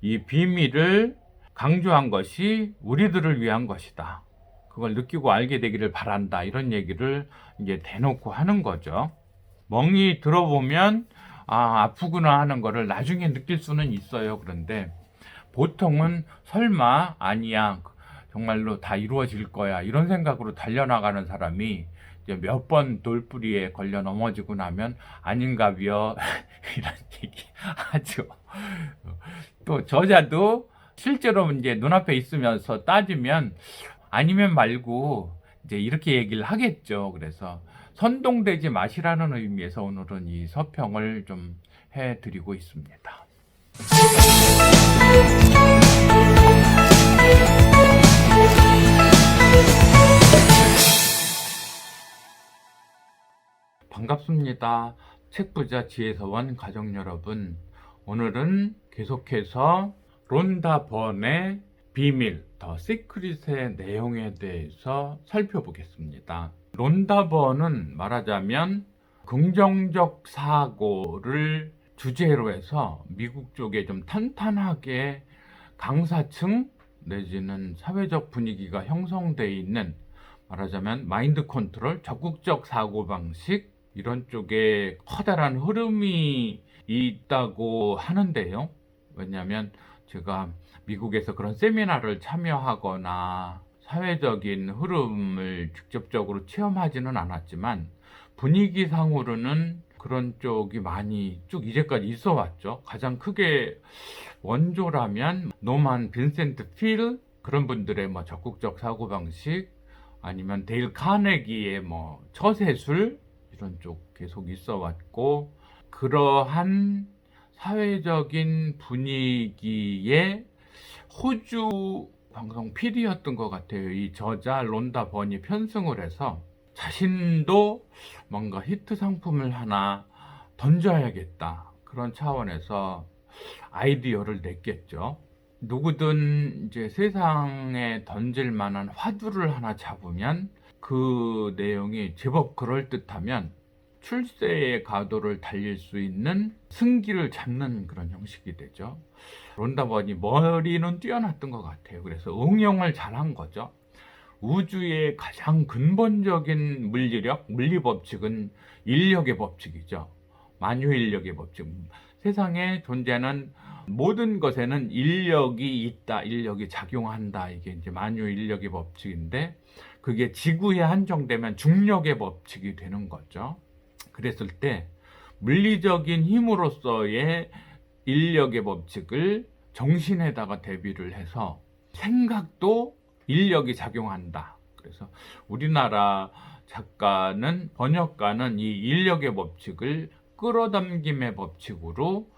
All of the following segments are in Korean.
이 비밀을 강조한 것이 우리들을 위한 것이다. 그걸 느끼고 알게 되기를 바란다. 이런 얘기를 이제 대놓고 하는 거죠. 멍이 들어보면 아프구나 하는 거를 나중에 느낄 수는 있어요. 그런데 보통은 설마 아니야, 정말로 다 이루어질 거야, 이런 생각으로 달려나가는 사람이 이제 몇 번 돌부리에 걸려 넘어지고 나면 아닌가벼 이런 얘기 하죠. 또 저자도 실제로 이제 눈앞에 있으면서 따지면 아니면 말고 이제 이렇게 얘기를 하겠죠. 그래서 선동되지 마시라는 의미에서 오늘은 이 서평을 좀 해드리고 있습니다. 반갑습니다. 책부자 지혜서원 가족 여러분, 오늘은 계속해서 론다 번의 비밀, 더 시크릿의 내용에 대해서 살펴보겠습니다. 론다 번은 말하자면 긍정적 사고를 주제로 해서 미국 쪽에 좀 탄탄하게 강사층 내지는 사회적 분위기가 형성되어 있는, 말하자면 마인드 컨트롤, 적극적 사고방식, 이런 쪽에 커다란 흐름이 있다고 하는데요. 왜냐하면 제가 미국에서 그런 세미나를 참여하거나 사회적인 흐름을 직접적으로 체험하지는 않았지만 분위기상으로는 그런 쪽이 많이 쭉 이제까지 있어 왔죠. 가장 크게 원조라면 노만 빈센트 필, 그런 분들의 뭐 적극적 사고방식, 아니면 데일 카네기의 뭐 처세술, 이런 쪽 계속 있어 왔고, 그러한 사회적인 분위기에 호주 방송 PD였던 것 같아요. 이 저자 론다 번이 편승을 해서 자신도 뭔가 히트 상품을 하나 던져야겠다, 그런 차원에서 아이디어를 냈겠죠. 누구든 이제 세상에 던질 만한 화두를 하나 잡으면 그 내용이 제법 그럴듯하면 출세의 가도를 달릴 수 있는 승기를 잡는 그런 형식이 되죠. 론다 번이 머리는 뛰어났던 것 같아요. 그래서 응용을 잘한 거죠. 우주의 가장 근본적인 물리력, 물리법칙은 인력의 법칙이죠. 만유인력의 법칙. 세상에 존재하는 모든 것에는 인력이 있다, 인력이 작용한다. 이게 이제 만유인력의 법칙인데, 그게 지구에 한정되면 중력의 법칙이 되는 거죠. 그랬을 때 물리적인 힘으로서의 인력의 법칙을 정신에다가 대비를 해서 생각도 인력이 작용한다. 그래서 우리나라 작가는, 번역가는 이 인력의 법칙을 끌어당김의 법칙으로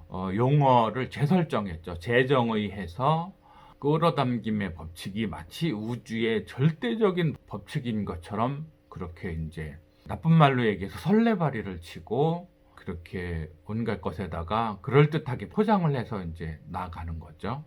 용어를 재설정했죠. 재정의해서 끌어당김의 법칙이 마치 우주의 절대적인 법칙인 것처럼 그렇게 이제 나쁜 말로 얘기해서 설레발이를 치고 그렇게 온갖 것에다가 그럴듯하게 포장을 해서 이제 나아가는 거죠.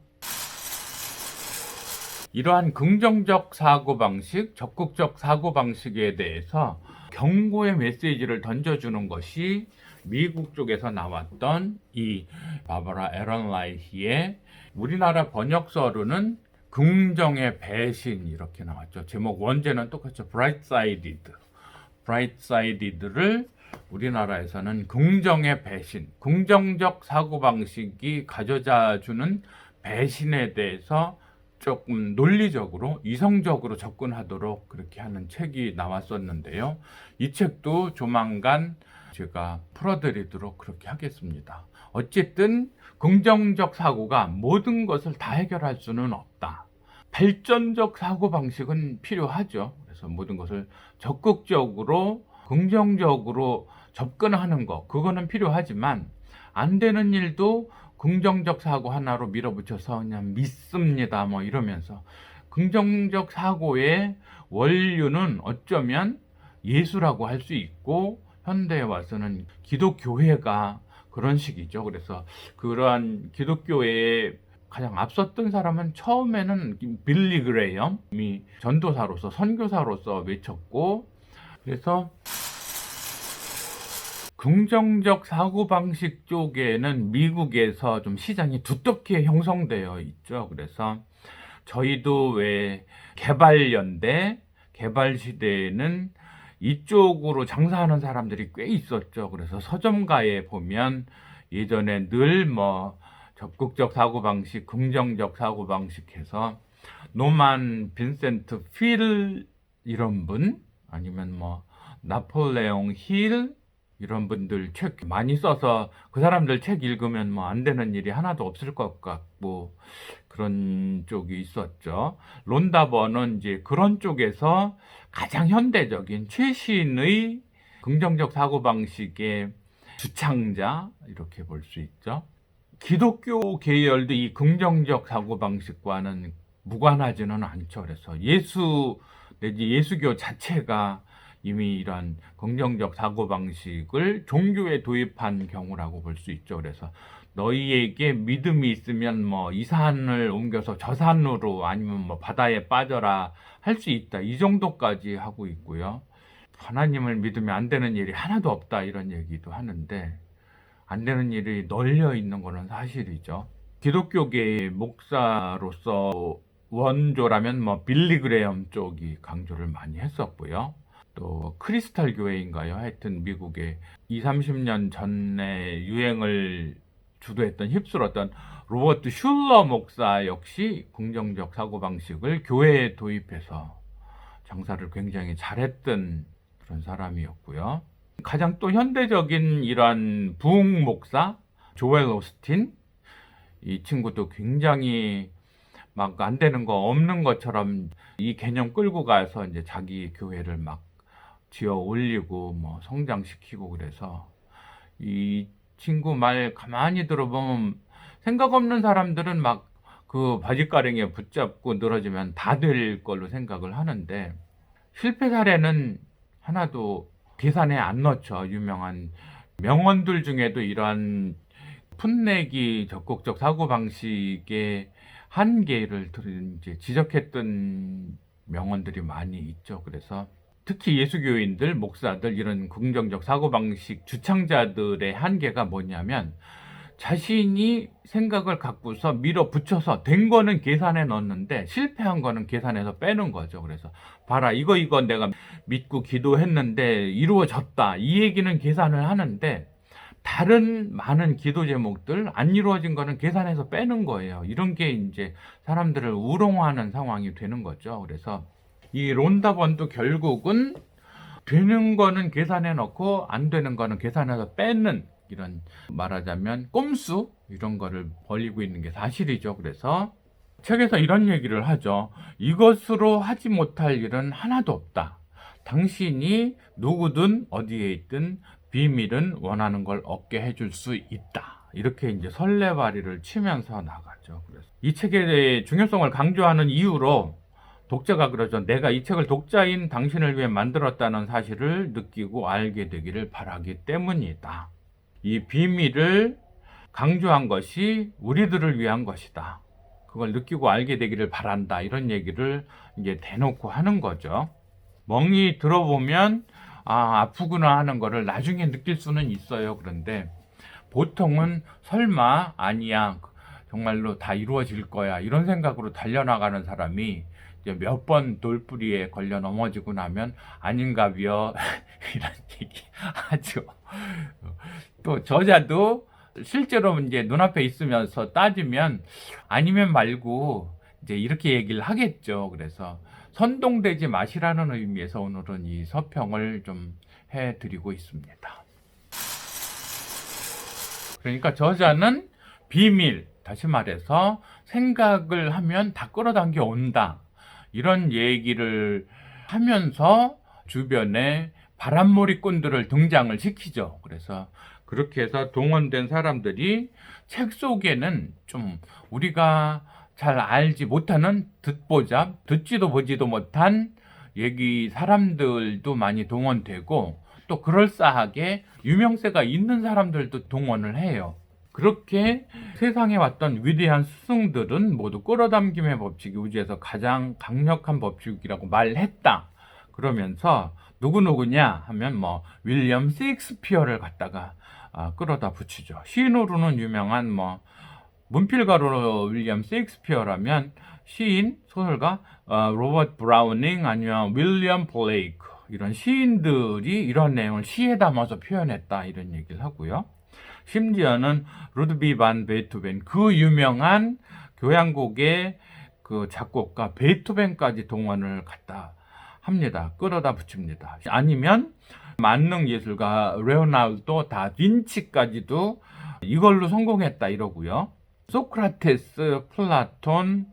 이러한 긍정적 사고방식, 적극적 사고방식에 대해서 경고의 메시지를 던져주는 것이 미국 쪽에서 나왔던 이 바버라 에런 라이히의, 우리나라 번역서로는 긍정의 배신, 이렇게 나왔죠. 제목 원제는 똑같죠. 브라이트사이디드를 우리나라에서는 긍정의 배신, 긍정적 사고방식이 가져다주는 배신에 대해서 조금 논리적으로, 이성적으로 접근하도록 그렇게 하는 책이 나왔었는데요. 이 책도 조만간 제가 풀어드리도록 그렇게 하겠습니다. 어쨌든 긍정적 사고가 모든 것을 다 해결할 수는 없다. 발전적 사고방식은 필요하죠. 그래서 모든 것을 적극적으로 긍정적으로 접근하는 거, 그거는 필요하지만 안 되는 일도 긍정적 사고 하나로 밀어붙여서 그냥 믿습니다 뭐 이러면서, 긍정적 사고의 원류는 어쩌면 예수라고 할 수 있고, 현대에 와서는 기독교회가 그런 식이죠. 그래서 그러한 기독교회에 가장 앞섰던 사람은 처음에는 빌리 그레이엄이 전도사로서, 선교사로서 외쳤고, 그래서 긍정적 사고방식 쪽에는 미국에서 좀 시장이 두텁게 형성되어 있죠. 그래서 저희도 왜 개발연대, 개발시대에는 이쪽으로 장사하는 사람들이 꽤 있었죠. 그래서 서점가에 보면 예전에 늘 뭐 적극적 사고방식, 긍정적 사고방식 해서 노만 빈센트 필 이런 분, 아니면 뭐 나폴레옹 힐 이런 분들 책 많이 써서 그 사람들 책 읽으면 뭐 안 되는 일이 하나도 없을 것 같고 그런 쪽이 있었죠. 론다버는 이제 그런 쪽에서 가장 현대적인 최신의 긍정적 사고방식의 주창자 이렇게 볼 수 있죠. 기독교 계열도 이 긍정적 사고방식과는 무관하지는 않죠. 그래서 예수 내지 예수교 자체가 이미 이런 긍정적 사고방식을 종교에 도입한 경우라고 볼 수 있죠. 그래서 너희에게 믿음이 있으면 뭐 이 산을 옮겨서 저 산으로 아니면 뭐 바다에 빠져라 할 수 있다. 이 정도까지 하고 있고요. 하나님을 믿으면 안 되는 일이 하나도 없다 이런 얘기도 하는데 안 되는 일이 널려 있는 거는 사실이죠. 기독교계의 목사로서 원조라면 뭐 빌리 그레엄 쪽이 강조를 많이 했었고요. 또 크리스탈 교회인가요? 하여튼 미국의 20, 30년 전에 유행을 주도했던 휩쓸었던 로버트 슐러 목사 역시 긍정적 사고방식을 교회에 도입해서 장사를 굉장히 잘했던 그런 사람이었고요. 가장 또 현대적인 이런 부흥 목사 조엘 오스틴, 이 친구도 굉장히 막 안 되는 거 없는 것처럼 이 개념 끌고 가서 이제 자기 교회를 막 지어 올리고 뭐 성장시키고 그래서 이 친구 말 가만히 들어보면 생각 없는 사람들은 막 그 바지가랑이에 붙잡고 늘어지면 다 될 걸로 생각을 하는데 실패 사례는 하나도 계산에 안 넣죠. 유명한 명언들 중에도 이러한 풋내기 적극적 사고방식의 한계를 이제 지적했던 명언들이 많이 있죠. 그래서 특히 예수교인들, 목사들 이런 긍정적 사고방식 주창자들의 한계가 뭐냐면 자신이 생각을 갖고서 밀어붙여서 된 거는 계산에 넣었는데 실패한 거는 계산해서 빼는 거죠. 그래서 봐라 이거 내가 믿고 기도했는데 이루어졌다 이 얘기는 계산을 하는데 다른 많은 기도 제목들 안 이루어진 거는 계산해서 빼는 거예요. 이런 게 이제 사람들을 우롱하는 상황이 되는 거죠. 그래서 이 론다번도 결국은 되는 거는 계산해 놓고 안 되는 거는 계산해서 빼는 이런 말하자면 꼼수 이런 거를 벌이고 있는 게 사실이죠. 그래서 책에서 이런 얘기를 하죠. 이것으로 하지 못할 일은 하나도 없다. 당신이 누구든 어디에 있든 비밀은 원하는 걸 얻게 해줄 수 있다. 이렇게 이제 설레발이를 치면서 나가죠. 그래서 이 책의 중요성을 강조하는 이유로 독자가 그러죠. 내가 이 책을 독자인 당신을 위해 만들었다는 사실을 느끼고 알게 되기를 바라기 때문이다. 이 비밀을 강조한 것이 우리들을 위한 것이다. 그걸 느끼고 알게 되기를 바란다. 이런 얘기를 이제 대놓고 하는 거죠. 멍이 들어보면 아프구나 하는 거를 나중에 느낄 수는 있어요. 그런데 보통은 설마 아니야 정말로 다 이루어질 거야 이런 생각으로 달려나가는 사람이 몇 번 돌부리에 걸려 넘어지고 나면 아닌가벼 이런 얘기 하죠. 또 저자도 실제로 이제 눈앞에 있으면서 따지면 아니면 말고 이제 이렇게 얘기를 하겠죠. 그래서 선동되지 마시라는 의미에서 오늘은 이 서평을 좀 해드리고 있습니다. 그러니까 저자는 비밀, 다시 말해서 생각을 하면 다 끌어당겨 온다. 이런 얘기를 하면서 주변에 바람몰이꾼들을 등장을 시키죠. 그래서 그렇게 해서 동원된 사람들이 책 속에는 좀 우리가 잘 알지 못하는 듣보잡, 듣지도 보지도 못한 얘기 사람들도 많이 동원되고 또 그럴싸하게 유명세가 있는 사람들도 동원을 해요. 그렇게 세상에 왔던 위대한 스승들은 모두 끌어당김의 법칙이 우주에서 가장 강력한 법칙이라고 말했다. 그러면서 누구누구냐 하면 뭐 윌리엄 셰익스피어를 갖다가 끌어다 붙이죠. 시인으로는 유명한 뭐 문필가로 윌리엄 셰익스피어라면 시인, 소설가 로버트 브라우닝 아니면 윌리엄 블레이크 이런 시인들이 이런 내용을 시에 담아서 표현했다 이런 얘기를 하고요. 심지어는 루드비 반 베토벤 그 유명한 교향곡의 그 작곡가 베토벤까지 동원을 갖다 합니다. 끌어다 붙입니다. 아니면 만능 예술가 레오나르도 다빈치까지도 이걸로 성공했다 이러고요. 소크라테스, 플라톤,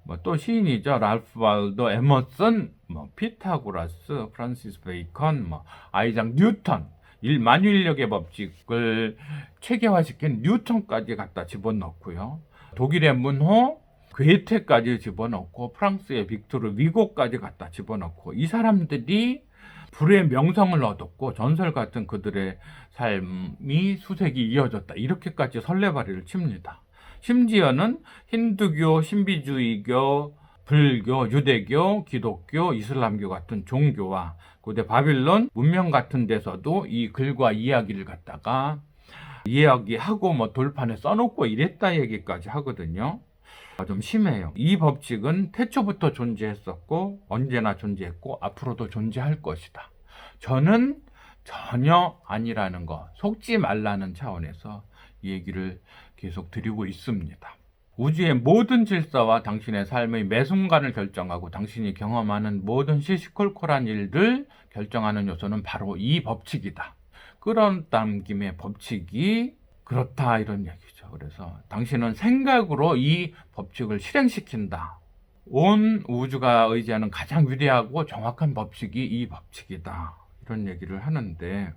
뭐 또 시인이죠. 랄프 발도 에머슨, 뭐 피타고라스, 프란시스 베이컨, 뭐 아이작 뉴턴, 만유인력의 법칙을 체계화시킨 뉴턴까지 갖다 집어넣고요. 독일의 문호, 괴테까지 집어넣고 프랑스의 빅토르 위고까지 갖다 집어넣고 이 사람들이 불의 명성을 얻었고 전설 같은 그들의 삶이 수색이 이어졌다. 이렇게까지 설레발이를 칩니다. 심지어는 힌두교, 신비주의교, 불교, 유대교, 기독교, 이슬람교 같은 종교와 고대 바빌론 문명 같은 데서도 이 글과 이야기를 갖다가 이야기하고 뭐 돌판에 써놓고 이랬다 얘기까지 하거든요. 좀 심해요. 이 법칙은 태초부터 존재했었고 언제나 존재했고 앞으로도 존재할 것이다. 저는 전혀 아니라는 거, 속지 말라는 차원에서 이 얘기를 계속 드리고 있습니다. 우주의 모든 질서와 당신의 삶의 매 순간을 결정하고 당신이 경험하는 모든 시시콜콜한 일을 결정하는 요소는 바로 이 법칙이다. 끌어당김의 법칙이 그렇다 이런 얘기죠. 그래서 당신은 생각으로 이 법칙을 실행시킨다. 온 우주가 의지하는 가장 위대하고 정확한 법칙이 이 법칙이다. 이런 얘기를 하는데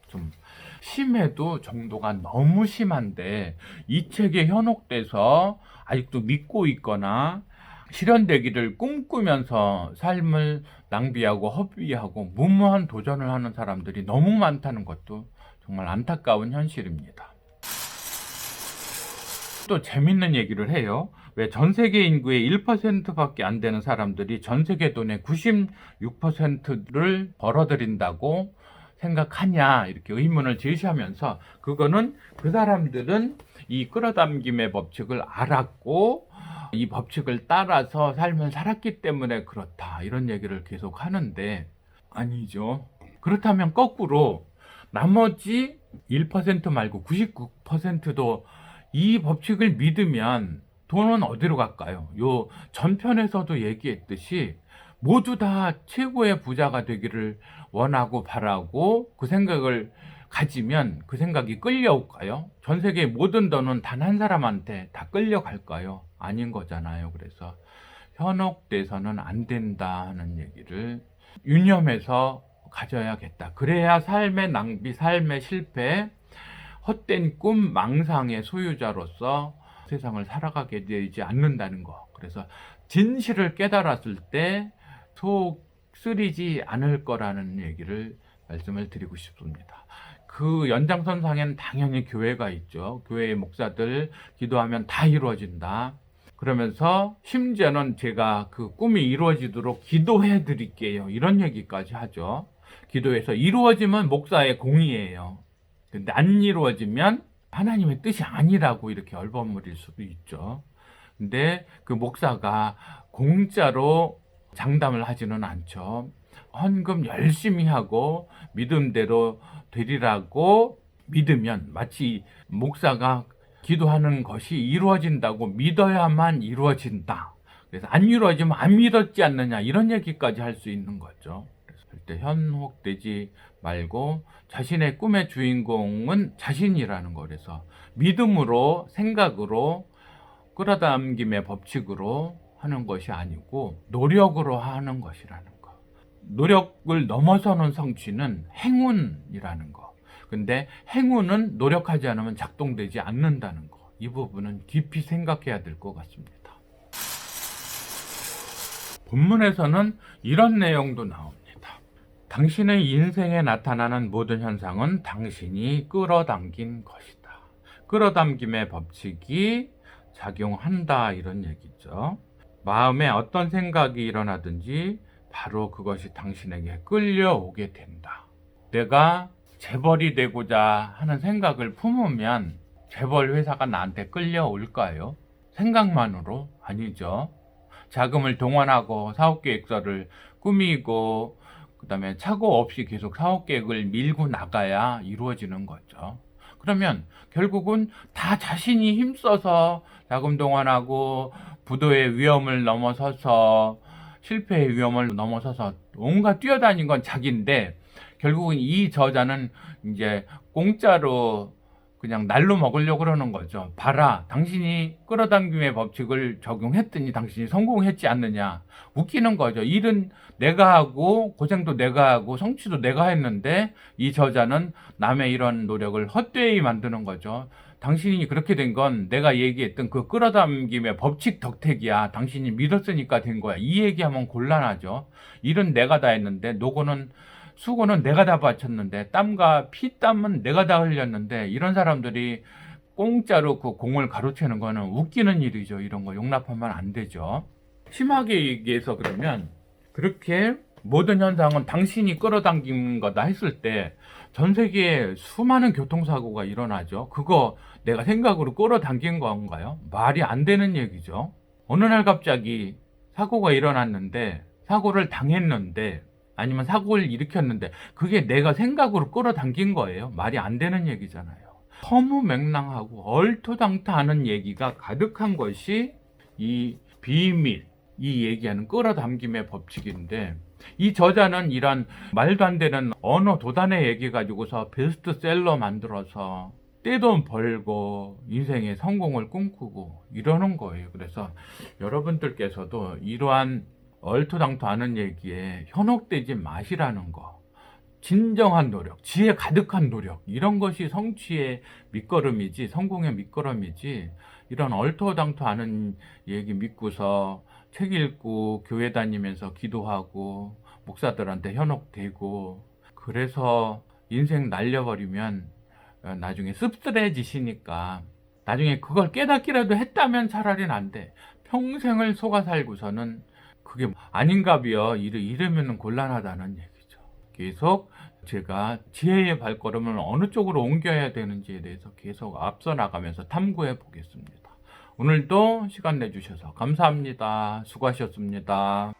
좀 심해도 정도가 너무 심한데 이 책에 현혹돼서 아직도 믿고 있거나 실현되기를 꿈꾸면서 삶을 낭비하고 허비하고 무모한 도전을 하는 사람들이 너무 많다는 것도 정말 안타까운 현실입니다. 또 재밌는 얘기를 해요. 왜 전 세계 인구의 1%밖에 안 되는 사람들이 전 세계 돈의 96%를 벌어들인다고 생각하냐 이렇게 의문을 제시하면서 그거는 그 사람들은 이 끌어당김의 법칙을 알았고 이 법칙을 따라서 삶을 살았기 때문에 그렇다 이런 얘기를 계속 하는데 아니죠. 그렇다면 거꾸로 나머지 1% 말고 99%도 이 법칙을 믿으면 돈은 어디로 갈까요? 요 전편에서도 얘기했듯이 모두 다 최고의 부자가 되기를 원하고 바라고 그 생각을 가지면 그 생각이 끌려올까요? 전 세계의 모든 돈은 단 한 사람한테 다 끌려갈까요? 아닌 거잖아요. 그래서 현혹돼서는 안 된다 하는 얘기를 유념해서 가져야겠다. 그래야 삶의 낭비, 삶의 실패, 헛된 꿈, 망상의 소유자로서 세상을 살아가게 되지 않는다는 거. 그래서 진실을 깨달았을 때 속 쓰리지 않을 거라는 얘기를 말씀을 드리고 싶습니다. 그 연장선상에는 당연히 교회가 있죠. 교회의 목사들 기도하면 다 이루어진다. 그러면서 심지어는 제가 그 꿈이 이루어지도록 기도해 드릴게요. 이런 얘기까지 하죠. 기도해서 이루어지면 목사의 공의예요. 근데 안 이루어지면 하나님의 뜻이 아니라고 이렇게 얼버무릴 수도 있죠. 근데 그 목사가 공짜로 장담을 하지는 않죠. 헌금 열심히 하고 믿음대로 되리라고 믿으면 마치 목사가 기도하는 것이 이루어진다고 믿어야만 이루어진다. 그래서 안 이루어지면 안 믿었지 않느냐 이런 얘기까지 할 수 있는 거죠. 그래서 절대 현혹되지 말고 자신의 꿈의 주인공은 자신이라는 거. 그래서 믿음으로 생각으로 끌어당김의 법칙으로 하는 것이 아니고 노력으로 하는 것이라는 거. 노력을 넘어서는 성취는 행운이라는 거. 근데 행운은 노력하지 않으면 작동되지 않는다는 거. 이 부분은 깊이 생각해야 될 것 같습니다. 본문에서는 이런 내용도 나옵니다. 당신의 인생에 나타나는 모든 현상은 당신이 끌어당긴 것이다. 끌어당김의 법칙이 작용한다 이런 얘기죠. 마음에 어떤 생각이 일어나든지 바로 그것이 당신에게 끌려오게 된다. 내가 재벌이 되고자 하는 생각을 품으면 재벌 회사가 나한테 끌려올까요? 생각만으로? 아니죠. 자금을 동원하고 사업계획서를 꾸미고 그다음에 착오 없이 계속 사업계획을 밀고 나가야 이루어지는 거죠. 그러면 결국은 다 자신이 힘써서 자금 동원하고 부도의 위험을 넘어서서 실패의 위험을 넘어서서 온갖 뛰어다닌 건 자기인데 결국은 이 저자는 이제 공짜로 그냥 날로 먹으려고 그러는 거죠. 봐라, 당신이 끌어당김의 법칙을 적용했더니 당신이 성공했지 않느냐. 웃기는 거죠. 일은 내가 하고 고생도 내가 하고 성취도 내가 했는데 이 저자는 남의 이런 노력을 헛되이 만드는 거죠. 당신이 그렇게 된 건 내가 얘기했던 그 끌어당김의 법칙 덕택이야. 당신이 믿었으니까 된 거야. 이 얘기하면 곤란하죠. 일은 내가 다 했는데 수고는 내가 다 바쳤는데 땀과 피땀은 내가 다 흘렸는데 이런 사람들이 공짜로 그 공을 가로채는 거는 웃기는 일이죠. 이런 거 용납하면 안 되죠. 심하게 얘기해서 그러면 그렇게 모든 현상은 당신이 끌어당긴 거다 했을 때 전 세계에 수많은 교통사고가 일어나죠. 그거 내가 생각으로 끌어당긴 건가요? 말이 안 되는 얘기죠. 어느 날 갑자기 사고가 일어났는데 사고를 당했는데 아니면 사고를 일으켰는데 그게 내가 생각으로 끌어당긴 거예요. 말이 안 되는 얘기잖아요. 허무맹랑하고 얼토당토하는 얘기가 가득한 것이 이 비밀, 이 얘기하는 끌어당김의 법칙인데 이 저자는 이런 말도 안 되는 언어 도단의 얘기 가지고서 베스트셀러 만들어서 떼돈 벌고 인생의 성공을 꿈꾸고 이러는 거예요. 그래서 여러분들께서도 이러한 얼토당토하는 얘기에 현혹되지 마시라는 거. 진정한 노력, 지혜 가득한 노력, 이런 것이 성취의 밑거름이지, 성공의 밑거름이지, 이런 얼토당토하는 얘기 믿고서 책 읽고 교회 다니면서 기도하고 목사들한테 현혹되고 그래서 인생 날려버리면 나중에 씁쓸해지시니까 나중에 그걸 깨닫기라도 했다면 차라리 난데 평생을 속아 살고서는 그게 아닌가비요. 이러면 곤란하다는 얘기죠. 계속 제가 지혜의 발걸음을 어느 쪽으로 옮겨야 되는지에 대해서 계속 앞서 나가면서 탐구해 보겠습니다. 오늘도 시간 내주셔서 감사합니다. 수고하셨습니다.